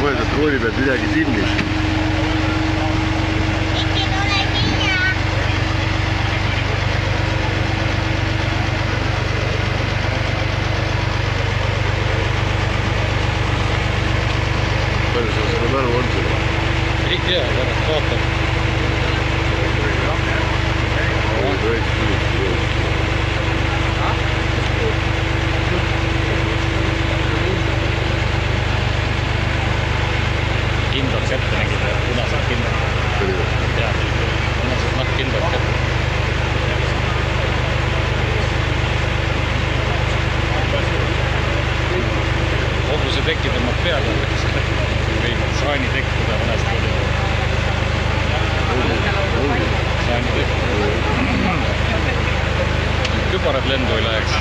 mõelda, et rooli peal midagi timmis. Palju sa seda mälu on seda? Ei tea, pärast vaatab. Kindlad kätte nägid, punased kindlad. Jaa, punased nahkkindlad kätte. Hobuse teki tõmbab peale, või saani tekk, mida vanasti oli. Saani tekk. Kübarad lendu ei läheks.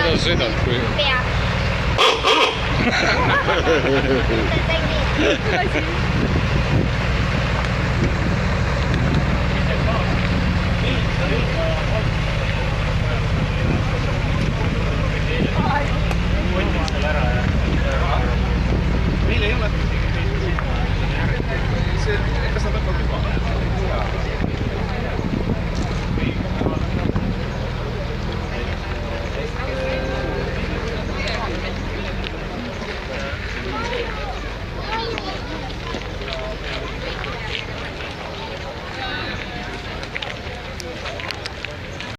Kuidas sõidad, kui...